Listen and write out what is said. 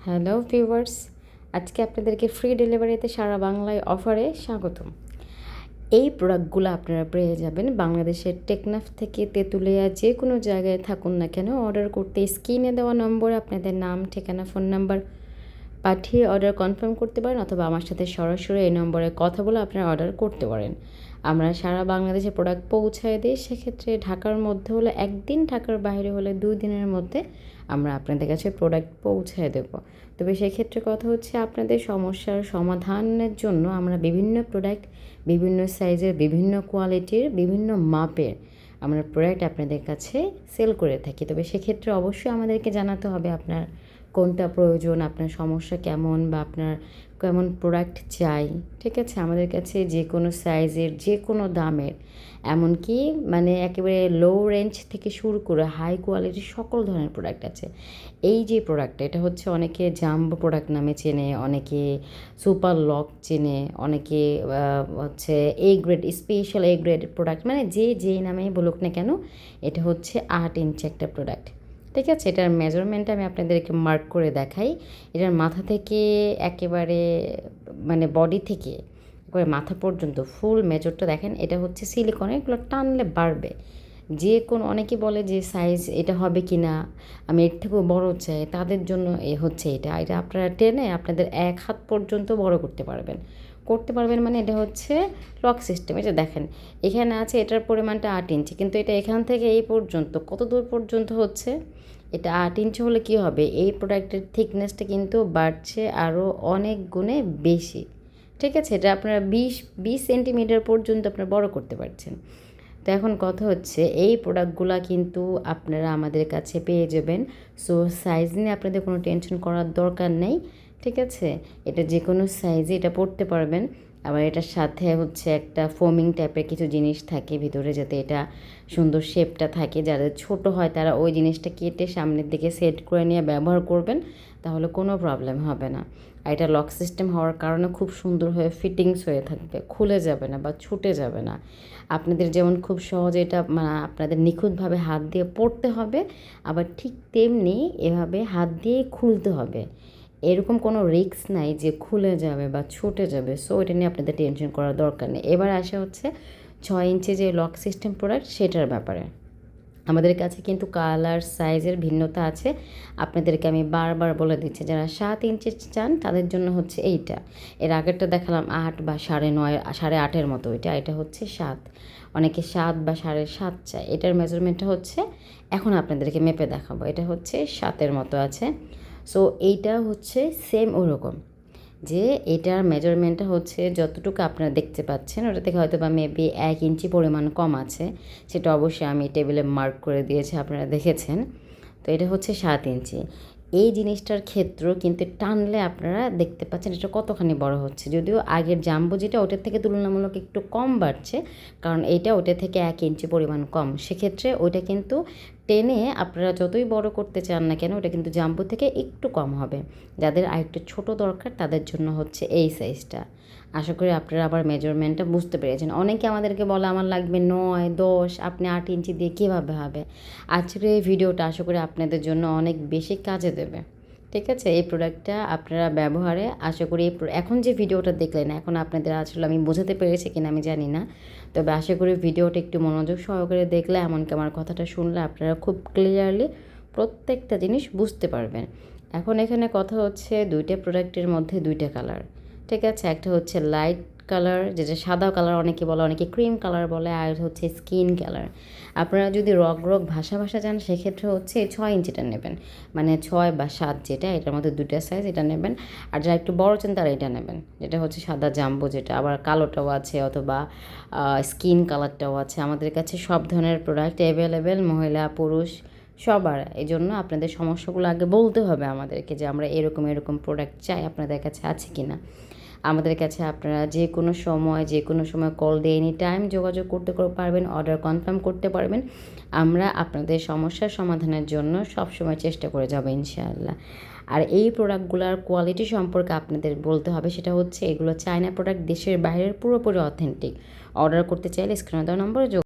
Hello viewers, আজকে আপনাদেরকে free ডেলিভারিতে সারা বাংলায় অফারে স্বাগতম। এই প্রোডাক্টগুলো আপনারা পেয়ে যাবেন বাংলাদেশের টেকনাফ থেকে তেঁতুলিয়া যে কোনো জায়গায় থাকুন না কেন অর্ডার করতে স্ক্রিনে দেওয়া নম্বরে আপনাদের নাম, ঠিকানা, ফোন নাম্বার পাঠিয়ে অর্ডার কনফার্ম করতে পারেন, অথবা আমার সাথে সরাসরি এই নম্বরে কথা বলে আপনারা অর্ডার করতে পারেন। আমরা সারা বাংলাদেশে প্রোডাক্ট পৌঁছায় দিই। সেক্ষেত্রে ঢাকার মধ্যে হলে একদিন, ঢাকার বাইরে হলে 2 দিনের মধ্যে আমরা আপনাদের কাছে প্রোডাক্ট পৌঁছায় দেব। তবে সেক্ষেত্রে কথা হচ্ছে, আপনাদের সমস্যার সমাধানের জন্য আমরা বিভিন্ন প্রোডাক্ট, বিভিন্ন সাইজের, বিভিন্ন কোয়ালিটির, বিভিন্ন মাপের আমরা প্রোডাক্ট আপনাদের কাছে সেল করে থাকি। তবে সেক্ষেত্রে অবশ্যই আমাদেরকে জানাতে হবে আপনার কোনটা প্রয়োজন, আপনার সমস্যা কেমন, বা আপনার কেমন প্রোডাক্ট চাই। ঠিক আছে, আমাদের কাছে যে কোনো সাইজের, যে কোনো দামের, এমনকি মানে একেবারে লো রেঞ্জ থেকে শুরু করে হাই কোয়ালিটির সকল ধরনের প্রোডাক্ট আছে। এই যে প্রোডাক্টটা, এটা হচ্ছে অনেকে জাম্বো প্রোডাক্ট নামে চেনে, অনেকে সুপার লক চেনে, অনেকে হচ্ছে A grade, special A grade product, মানে যে যেই নামে বলুক না কেন, এটা হচ্ছে 8 ইঞ্চি একটা প্রোডাক্ট। ঠিক আছে, এটার মেজারমেন্ট আমি আপনাদেরকে মার্ক করে দেখাই। এটার মাথা থেকে একেবারে মানে বডি থেকে একেবারে মাথা পর্যন্ত ফুল মেজরটা দেখেন। এটা হচ্ছে সিলিকন, এগুলো টানলে বাড়বে। যে কোনো, অনেকে বলে যে সাইজ এটা হবে কি না, আমি এর থেকেও বড় চাই, তাদের জন্য হচ্ছে এটা এটা আপনারা টেনে আপনাদের 1 হাত পর্যন্ত বড় করতে পারবেন। মানে এটা হচ্ছে লক সিস্টেম। এটা দেখেন, এখানে আছে এটার পরিমাণটা 8 ইঞ্চি, কিন্তু এটা এখান থেকে এই পর্যন্ত কত দূর পর্যন্ত হচ্ছে। এটা 8 ইঞ্চি হলে কী হবে, এই প্রোডাক্টের থিকনেসটা কিন্তু বাড়ছে আরও অনেক গুণে বেশি। ঠিক আছে, এটা আপনারা 20 সেন্টিমিটার পর্যন্ত আপনারা বড় করতে পারছেন। তো এখন কথা হচ্ছে, এই প্রোডাক্টগুলো কিন্তু আপনারা আমাদের কাছে পেয়ে যাবেন। সো সাইজ নিয়ে আপনাদের কোনো টেনশন করার দরকার নেই। ঠিক আছে, এটা যে কোনো সাইজে এটা পরতে পারবেন। আবার এটার সাথে হচ্ছে একটা ফোমিং টাইপের কিছু জিনিস থাকে ভিতরে, যাতে এটা সুন্দর শেপটা থাকে। যাদের ছোট হয় তারা ওই জিনিসটা কেটে সামনের দিকে সেট করে নিয়ে ব্যবহার করবেন, তাহলে কোনো প্রবলেম হবে না। আর এটা লক সিস্টেম হওয়ার কারণে খুব সুন্দর হয়ে ফিটিংস হয়ে থাকবে, খুলে যাবে না বা ছুটে যাবে না। আপনাদের যেমন খুব সহজে এটা মানে আপনাদের নিখুঁতভাবে হাত দিয়ে পড়তে হবে, আবার ঠিক তেমনি এভাবে হাত দিয়ে খুলতে হবে। এরকম কোনো রিস্ক নাই যে খুলে যাবে বা ছুটে যাবে। সো এটা নিয়ে আপনাদের টেনশন করার দরকার নেই। এবার আসা হচ্ছে 6 ইঞ্চি যে লক সিস্টেম প্রোডাক্ট, সেটার ব্যাপারে। আমাদের কাছে কিন্তু কালার সাইজের ভিন্নতা আছে। আপনাদেরকে আমি বারবার বলে দিচ্ছি, যারা 7 ইঞ্চি চান তাদের জন্য হচ্ছে এইটা। এর আগেরটা দেখালাম 8 বা 9.5, 8.5-এর মতো। এটা হচ্ছে 7। অনেকে 7 বা 7.5 চায়। এটার মেজারমেন্টটা হচ্ছে, এখন আপনাদেরকে মেপে দেখাবো, এটা হচ্ছে 7-এর মতো আছে। সো এইটা হচ্ছে সেম ওরকম, যে এটার মেজারমেন্টটা হচ্ছে যতটুকু আপনারা দেখতে পাচ্ছেন, ওটা থেকে হয়তো বা মেবি 1 ইঞ্চি পরিমাণ কম আছে। সেটা অবশ্যই আমি টেবিলে মার্ক করে দিয়েছি, আপনারা দেখেছেন। তো এটা হচ্ছে 7 ইঞ্চি। এই জিনিসটার ক্ষেত্রেও কিন্তু টানলে আপনারা দেখতে পাচ্ছেন এটা কতখানি বড় হচ্ছে। যদিও আগের জাম্বো যেটা, ওটার থেকে তুলনামূলক একটু কম বাড়ছে, কারণ এটা ওটা থেকে 1 ইঞ্চি পরিমাণ কম। সেক্ষেত্রে ওইটা কিন্তু টেনে আপনারা যতই বড় করতে চান না কেন, ওটা কিন্তু জাম্বো থেকে একটু কম হবে। যাদের আরেকটু ছোট দরকার তাদের জন্য হচ্ছে এই সাইজটা। আশা করি আপনারা আবার মেজারমেন্টটা বুঝতে পেরেছেন। অনেকে আমাদেরকে বলে আমার লাগবে 9, 10, আপনি 8 ইঞ্চি দিয়ে কীভাবে হবে। আজকের এই ভিডিওটা আশা করি আপনাদের জন্য অনেক বেশি কাজে দেবে। ঠিক আছে, এই প্রোডাক্টটা আপনারা ব্যবহারে আশা করি এখন যে ভিডিওটা দেখলেন, এখন আপনাদের আসলে আমি বোঝাতে পেরেছি কিনা আমি জানি না। তবে আশা করি ভিডিওটা একটু মনোযোগ সহকারে দেখলে, এমনকি আমার কথাটা শুনলে আপনারা খুব ক্লিয়ারলি প্রত্যেকটা জিনিস বুঝতে পারবেন। এখন এখানে কথা হচ্ছে, 2টা প্রোডাক্টের মধ্যে 2টা কালার। ঠিক আছে, একটা হচ্ছে লাইট কালার, যেটা সাদা কালার অনেকে বলে, অনেকে ক্রিম কালার বলে, আর হচ্ছে স্কিন কালার। আপনারা যদি রগ ভাষা চান, সেক্ষেত্রে হচ্ছে 6 ইঞ্চিটা নেবেন, মানে 6 বা 7 যেটা, এটার মধ্যে 2টা সাইজ, এটা নেবেন। আর যারা একটু বড় চান তারা এটা নেবেন, যেটা হচ্ছে সাদা জাম্বো যেটা। আবার কালোটাও আছে, অথবা স্কিন কালারটাও আছে। আমাদের কাছে সব ধরনের প্রোডাক্ট অ্যাভেলেবেল, মহিলা পুরুষ সবার। এই জন্য আপনাদের সমস্যাগুলো আগে বলতে হবে আমাদেরকে, যে আমরা এরকম প্রোডাক্ট চাই, আপনাদের কাছে আছে কি না। আমাদের কাছে আপনারা যে কোনো সময় কল দিয়ে এনি টাইম যোগাযোগ করতে পারবেন, অর্ডার কনফার্ম করতে পারবেন। আমরা আপনাদের সমস্যার সমাধানের জন্য সবসময় চেষ্টা করে যাব ইনশাআল্লাহ। আর এই প্রোডাক্টগুলোর কোয়ালিটি সম্পর্কে আপনাদের বলতে হবে, সেটা হচ্ছে এগুলো চায়না প্রোডাক্ট, দেশের বাইরের পুরোপুরি অথেন্টিক। অর্ডার করতে চাইলে স্ক্রিনে দেওয়া নম্বরে